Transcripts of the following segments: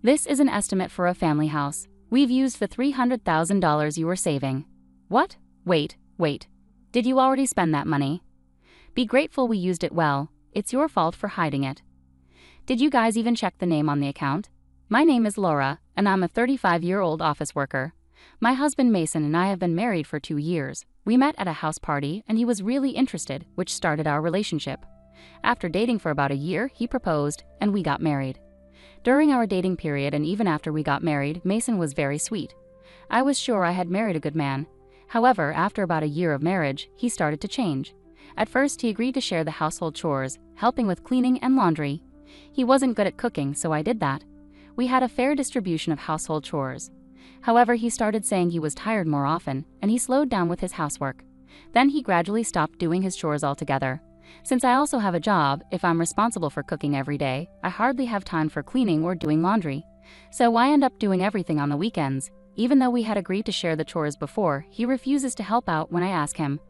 This is an estimate for a family house. We've used the $300,000 you were saving. What? Wait. Did you already spend that money? Be grateful we used it well. It's your fault for hiding it. Did you guys even check the name on the account? My name is Laura, and I'm a 35-year-old office worker. My husband Mason and I have been married for 2 years. We met at a house party and he was really interested, which started our relationship. After dating for about a year, he proposed and we got married. During our dating period and even after we got married, Mason was very sweet. I was sure I had married a good man. However, after about a year of marriage, he started to change. At first, he agreed to share the household chores, helping with cleaning and laundry. He wasn't good at cooking, so I did that. We had a fair distribution of household chores. However, he started saying he was tired more often, and he slowed down with his housework. Then he gradually stopped doing his chores altogether. Since I also have a job, if I'm responsible for cooking every day, I hardly have time for cleaning or doing laundry. So I end up doing everything on the weekends. Even though we had agreed to share the chores before, he refuses to help out when I ask him.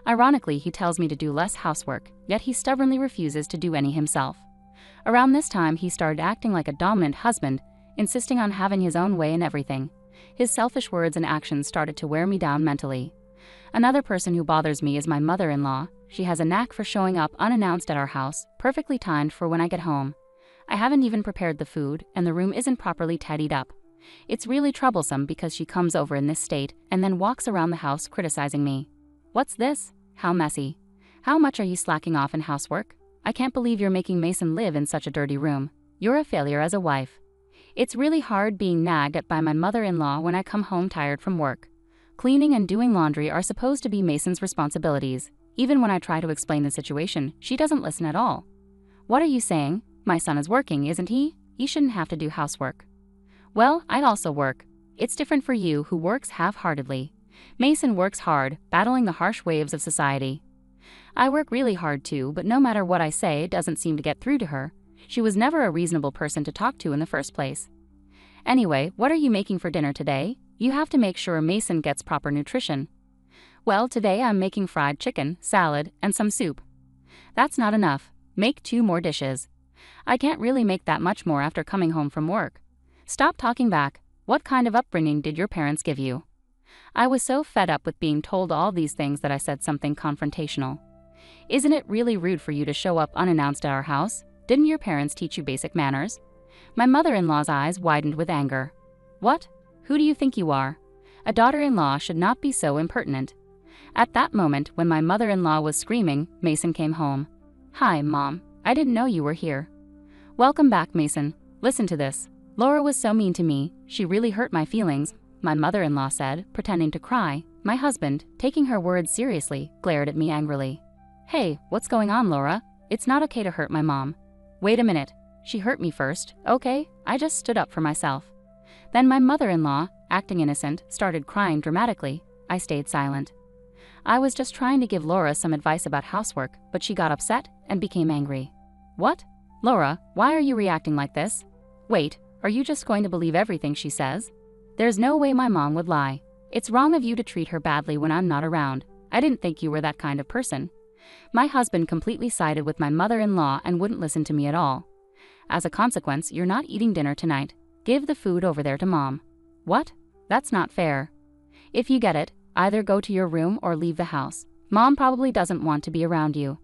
Ironically, he tells me to do less housework, yet he stubbornly refuses to do any himself. Around this time, he started acting like a dominant husband, insisting on having his own way in everything. His selfish words and actions started to wear me down mentally. Another person who bothers me is my mother-in-law. She has a knack for showing up unannounced at our house, perfectly timed for when I get home. I haven't even prepared the food, and the room isn't properly tidied up. It's really troublesome because she comes over in this state and then walks around the house criticizing me. What's this? How messy. How much are you slacking off in housework? I can't believe you're making Mason live in such a dirty room. You're a failure as a wife. It's really hard being nagged at by my mother-in-law when I come home tired from work. Cleaning and doing laundry are supposed to be Mason's responsibilities. Even when I try to explain the situation, she doesn't listen at all. What are you saying? My son is working, isn't he? He shouldn't have to do housework. Well, I also work. It's different for you who works half-heartedly. Mason works hard, battling the harsh waves of society. I work really hard too, but no matter what I say, it doesn't seem to get through to her. She was never a reasonable person to talk to in the first place. Anyway, what are you making for dinner today? You have to make sure Mason gets proper nutrition. Well, today I'm making fried chicken, salad, and some soup. That's not enough. Make 2 more dishes. I can't really make that much more after coming home from work. Stop talking back. What kind of upbringing did your parents give you? I was so fed up with being told all these things that I said something confrontational. Isn't it really rude for you to show up unannounced at our house? Didn't your parents teach you basic manners? My mother-in-law's eyes widened with anger. What? Who do you think you are? A daughter-in-law should not be so impertinent. At that moment, when my mother-in-law was screaming, Mason came home. Hi, Mom. I didn't know you were here. Welcome back, Mason. Listen to this. Laura was so mean to me. She really hurt my feelings, my mother-in-law said, pretending to cry. My husband, taking her words seriously, glared at me angrily. Hey, what's going on, Laura? It's not okay to hurt my mom. Wait a minute. She hurt me first, okay? I just stood up for myself. Then my mother-in-law, acting innocent, started crying dramatically. I stayed silent. I was just trying to give Laura some advice about housework, but she got upset and became angry. What? Laura, why are you reacting like this? Wait, are you just going to believe everything she says? There's no way my mom would lie. It's wrong of you to treat her badly when I'm not around. I didn't think you were that kind of person. My husband completely sided with my mother-in-law and wouldn't listen to me at all. As a consequence, you're not eating dinner tonight. Give the food over there to Mom. What? That's not fair. If you get it, either go to your room or leave the house. Mom probably doesn't want to be around you.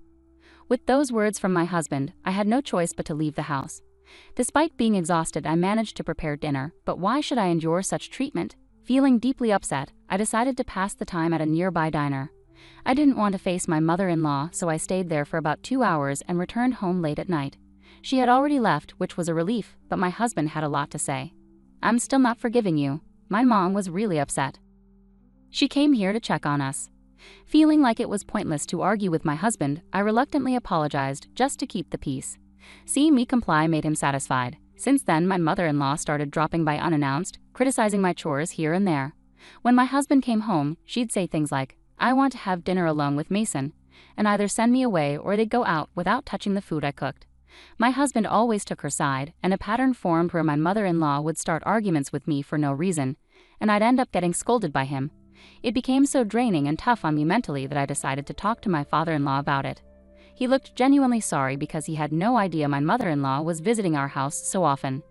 With those words from my husband, I had no choice but to leave the house. Despite being exhausted, I managed to prepare dinner, but why should I endure such treatment? Feeling deeply upset, I decided to pass the time at a nearby diner. I didn't want to face my mother-in-law, so I stayed there for about 2 hours and returned home late at night. She had already left, which was a relief, but my husband had a lot to say. I'm still not forgiving you. My mom was really upset. She came here to check on us. Feeling like it was pointless to argue with my husband, I reluctantly apologized just to keep the peace. Seeing me comply made him satisfied. Since then, my mother-in-law started dropping by unannounced, criticizing my chores here and there. When my husband came home, she'd say things like, I want to have dinner alone with Mason, and either send me away or they'd go out without touching the food I cooked. My husband always took her side, and a pattern formed where my mother-in-law would start arguments with me for no reason, and I'd end up getting scolded by him. It became so draining and tough on me mentally that I decided to talk to my father-in-law about it. He looked genuinely sorry because he had no idea my mother-in-law was visiting our house so often.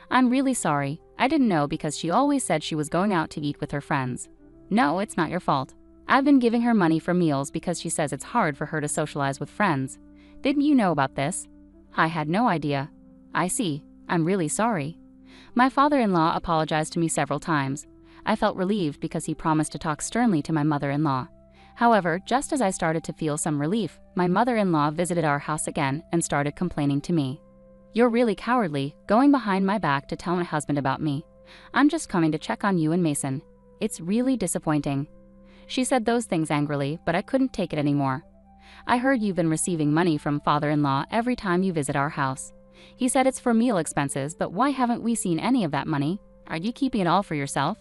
I'm really sorry. I didn't know because she always said she was going out to eat with her friends. No, it's not your fault. I've been giving her money for meals because she says it's hard for her to socialize with friends. Didn't you know about this? I had no idea. I see. I'm really sorry. My father-in-law apologized to me several times. I felt relieved because he promised to talk sternly to my mother-in-law. However, just as I started to feel some relief, my mother-in-law visited our house again and started complaining to me. You're really cowardly, going behind my back to tell my husband about me. I'm just coming to check on you and Mason. It's really disappointing. She said those things angrily, but I couldn't take it anymore. I heard you've been receiving money from father-in-law every time you visit our house. He said it's for meal expenses, but why haven't we seen any of that money? Are you keeping it all for yourself?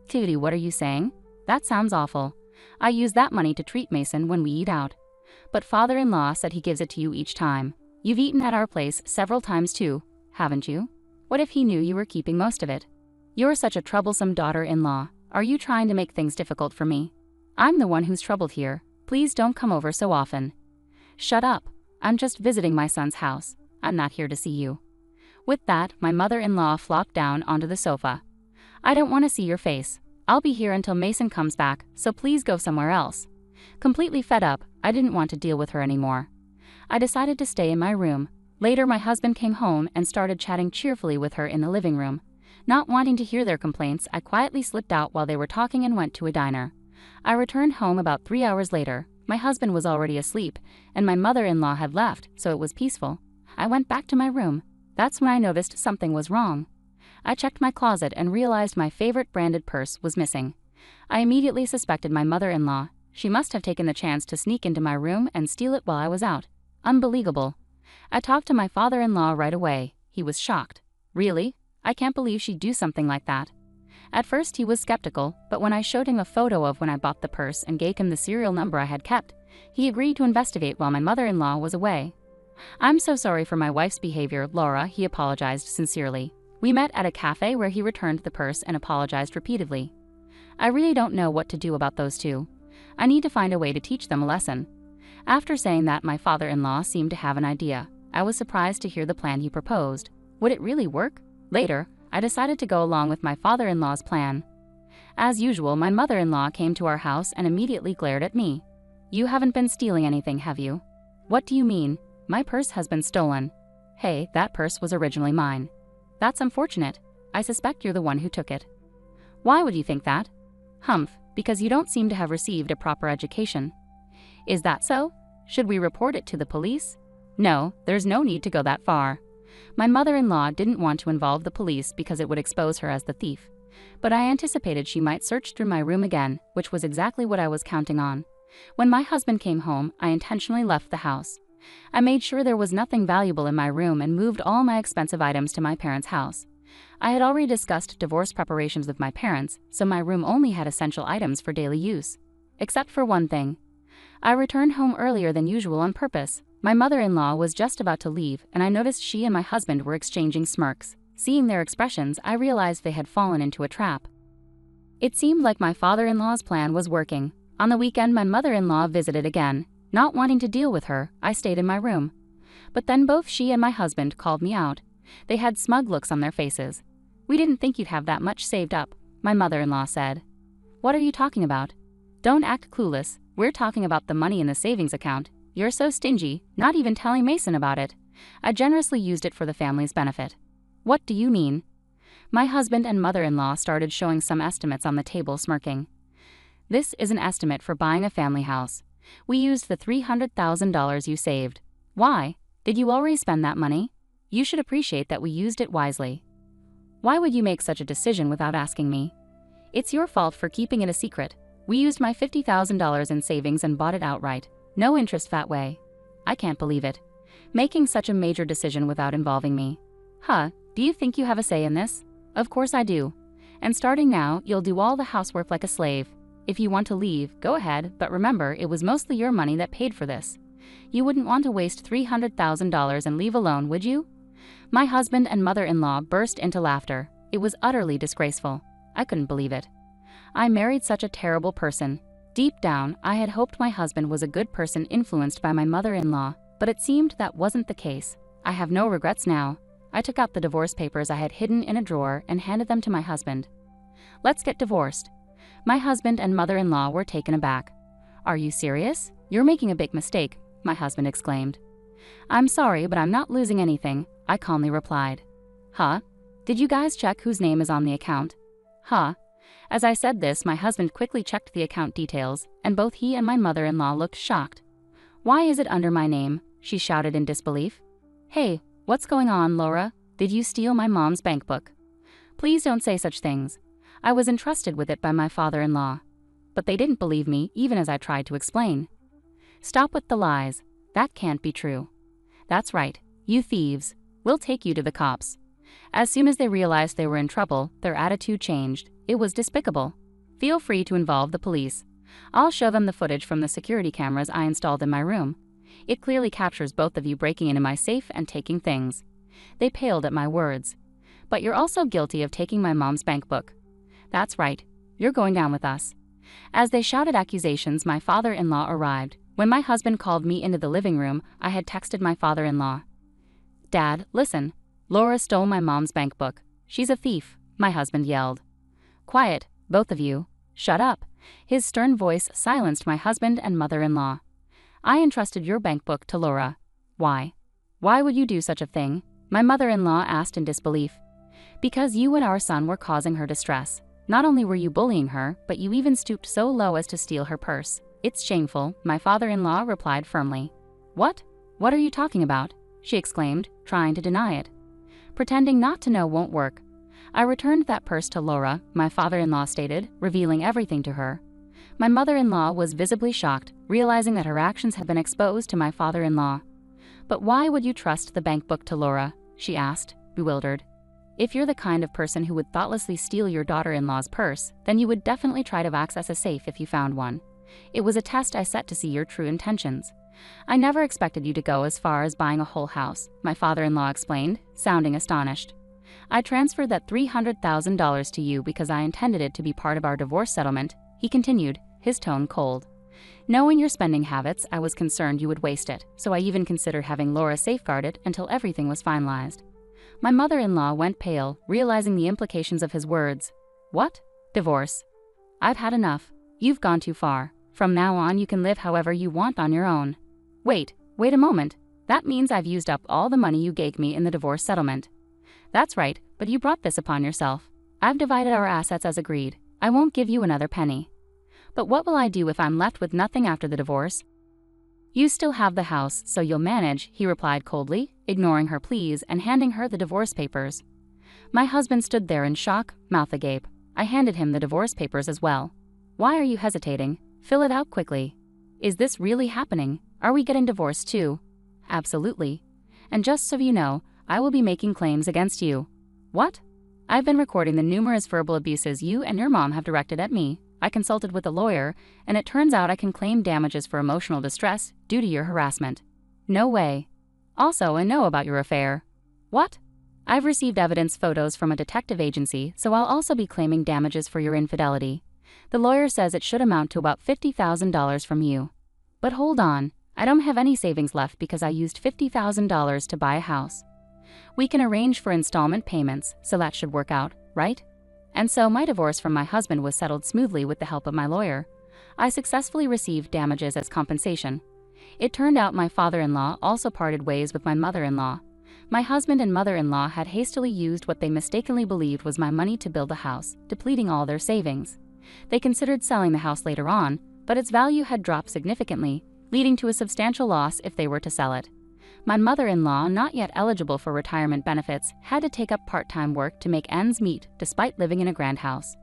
Cutie, what are you saying? That sounds awful. I use that money to treat Mason when we eat out. But father-in-law said he gives it to you each time. You've eaten at our place several times too, haven't you? What if he knew you were keeping most of it? You're such a troublesome daughter-in-law. Are you trying to make things difficult for me? I'm the one who's troubled here. Please don't come over so often. Shut up. I'm just visiting my son's house. I'm not here to see you. With that, my mother-in-law flopped down onto the sofa. I don't want to see your face. I'll be here until Mason comes back, so please go somewhere else. Completely fed up, I didn't want to deal with her anymore. I decided to stay in my room. Later, my husband came home and started chatting cheerfully with her in the living room. Not wanting to hear their complaints, I quietly slipped out while they were talking and went to a diner. I returned home about 3 hours later. My husband was already asleep, and my mother-in-law had left, so it was peaceful. I went back to my room. That's when I noticed something was wrong. I checked my closet and realized my favorite branded purse was missing. I immediately suspected my mother-in-law. She must have taken the chance to sneak into my room and steal it while I was out. Unbelievable. I talked to my father-in-law right away. He was shocked. Really? I can't believe she'd do something like that. At first he was skeptical, but when I showed him a photo of when I bought the purse and gave him the serial number I had kept, he agreed to investigate while my mother-in-law was away. I'm so sorry for my wife's behavior, Laura, he apologized sincerely. We met at a cafe where he returned the purse and apologized repeatedly. I really don't know what to do about those two. I need to find a way to teach them a lesson. After saying that, my father-in-law seemed to have an idea. I was surprised to hear the plan he proposed. Would it really work? Later, I decided to go along with my father-in-law's plan. As usual, my mother-in-law came to our house and immediately glared at me. You haven't been stealing anything, have you? What do you mean? My purse has been stolen. Hey, that purse was originally mine. That's unfortunate. I suspect you're the one who took it. Why would you think that? Humph, because you don't seem to have received a proper education. Is that so? Should we report it to the police? No, there's no need to go that far. My mother-in-law didn't want to involve the police because it would expose her as the thief. But I anticipated she might search through my room again, which was exactly what I was counting on. When my husband came home, I intentionally left the house. I made sure there was nothing valuable in my room and moved all my expensive items to my parents' house. I had already discussed divorce preparations with my parents, so my room only had essential items for daily use. Except for one thing. I returned home earlier than usual on purpose. My mother-in-law was just about to leave, and I noticed she and my husband were exchanging smirks. Seeing their expressions, I realized they had fallen into a trap. It seemed like my father-in-law's plan was working. On the weekend, my mother-in-law visited again. Not wanting to deal with her, I stayed in my room. But then both she and my husband called me out. They had smug looks on their faces. We didn't think you'd have that much saved up, my mother-in-law said. What are you talking about? Don't act clueless. We're talking about the money in the savings account. You're so stingy, not even telling Mason about it. I generously used it for the family's benefit. What do you mean? My husband and mother-in-law started showing some estimates on the table, smirking. This is an estimate for buying a family house. We used the $300,000 you saved. Why? Did you already spend that money? You should appreciate that we used it wisely. Why would you make such a decision without asking me? It's your fault for keeping it a secret. We used my $50,000 in savings and bought it outright. No interest that way. I can't believe it. Making such a major decision without involving me. Huh, do you think you have a say in this? Of course I do. And starting now, you'll do all the housework like a slave. If you want to leave, go ahead, but remember, it was mostly your money that paid for this. You wouldn't want to waste $300,000 and leave alone, would you? My husband and mother-in-law burst into laughter. It was utterly disgraceful. I couldn't believe it. I married such a terrible person. Deep down, I had hoped my husband was a good person influenced by my mother-in-law, but it seemed that wasn't the case. I have no regrets now. I took out the divorce papers I had hidden in a drawer and handed them to my husband. "Let's get divorced." My husband and mother-in-law were taken aback. "Are you serious? You're making a big mistake," my husband exclaimed. "I'm sorry, but I'm not losing anything," I calmly replied. "Huh? Did you guys check whose name is on the account?" "Huh?" As I said this, my husband quickly checked the account details, and both he and my mother-in-law looked shocked. "Why is it under my name?" she shouted in disbelief. "Hey, what's going on, Laura? Did you steal my mom's bank book?" "Please don't say such things. I was entrusted with it by my father-in-law." But they didn't believe me, even as I tried to explain. "Stop with the lies. That can't be true." "That's right, you thieves. We'll take you to the cops." As soon as they realized they were in trouble, their attitude changed. It was despicable. "Feel free to involve the police. I'll show them the footage from the security cameras I installed in my room. It clearly captures both of you breaking into my safe and taking things." They paled at my words. "But you're also guilty of taking my mom's bank book." "That's right. You're going down with us." As they shouted accusations, my father-in-law arrived. When my husband called me into the living room, I had texted my father-in-law. "Dad, listen. Laura stole my mom's bank book. She's a thief," my husband yelled. "Quiet, both of you. Shut up." His stern voice silenced my husband and mother-in-law. "I entrusted your bank book to Laura." "Why? Why would you do such a thing?" my mother-in-law asked in disbelief. "Because you and our son were causing her distress. Not only were you bullying her, but you even stooped so low as to steal her purse. It's shameful," my father-in-law replied firmly. "What? What are you talking about?" she exclaimed, trying to deny it. "Pretending not to know won't work. I returned that purse to Laura," my father-in-law stated, revealing everything to her. My mother-in-law was visibly shocked, realizing that her actions had been exposed to my father-in-law. "But why would you trust the bank book to Laura?" she asked, bewildered. "If you're the kind of person who would thoughtlessly steal your daughter-in-law's purse, then you would definitely try to access a safe if you found one. It was a test I set to see your true intentions. I never expected you to go as far as buying a whole house," my father-in-law explained, sounding astonished. "I transferred that $300,000 to you because I intended it to be part of our divorce settlement," he continued, his tone cold. "Knowing your spending habits, I was concerned you would waste it, so I even considered having Laura safeguard it until everything was finalized." My mother-in-law went pale, realizing the implications of his words. "What? Divorce? I've had enough. You've gone too far. From now on, you can live however you want on your own." Wait a moment. That means I've used up all the money you gave me in the divorce settlement." "That's right, but you brought this upon yourself. I've divided our assets as agreed. I won't give you another penny." "But what will I do if I'm left with nothing after the divorce?" "You still have the house, so you'll manage," he replied coldly, ignoring her pleas and handing her the divorce papers. My husband stood there in shock, mouth agape. I handed him the divorce papers as well. "Why are you hesitating? Fill it out quickly." "Is this really happening? Are we getting divorced too?" "Absolutely. And just so you know, I will be making claims against you." "What?" "I've been recording the numerous verbal abuses you and your mom have directed at me. I consulted with a lawyer, and it turns out I can claim damages for emotional distress due to your harassment." "No way." "Also, I know about your affair." "What?" "I've received evidence photos from a detective agency, so I'll also be claiming damages for your infidelity. The lawyer says it should amount to about $50,000 from you." "But hold on, I don't have any savings left because I used $50,000 to buy a house." "We can arrange for installment payments, so that should work out, right?" And so my divorce from my husband was settled smoothly with the help of my lawyer. I successfully received damages as compensation. It turned out my father-in-law also parted ways with my mother-in-law. My husband and mother-in-law had hastily used what they mistakenly believed was my money to build a house, depleting all their savings. They considered selling the house later on, but its value had dropped significantly, leading to a substantial loss if they were to sell it. My mother-in-law, not yet eligible for retirement benefits, had to take up part-time work to make ends meet despite living in a grand house.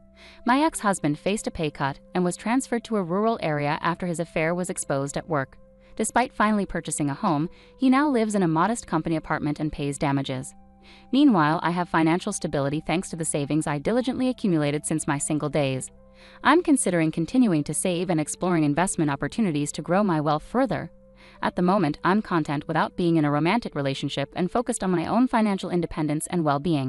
My ex-husband faced a pay cut and was transferred to a rural area after his affair was exposed at work. Despite finally purchasing a home, he now lives in a modest company apartment and pays damages. Meanwhile, I have financial stability thanks to the savings I diligently accumulated since my single days. I'm considering continuing to save and exploring investment opportunities to grow my wealth further. At the moment, I'm content without being in a romantic relationship and focused on my own financial independence and well-being.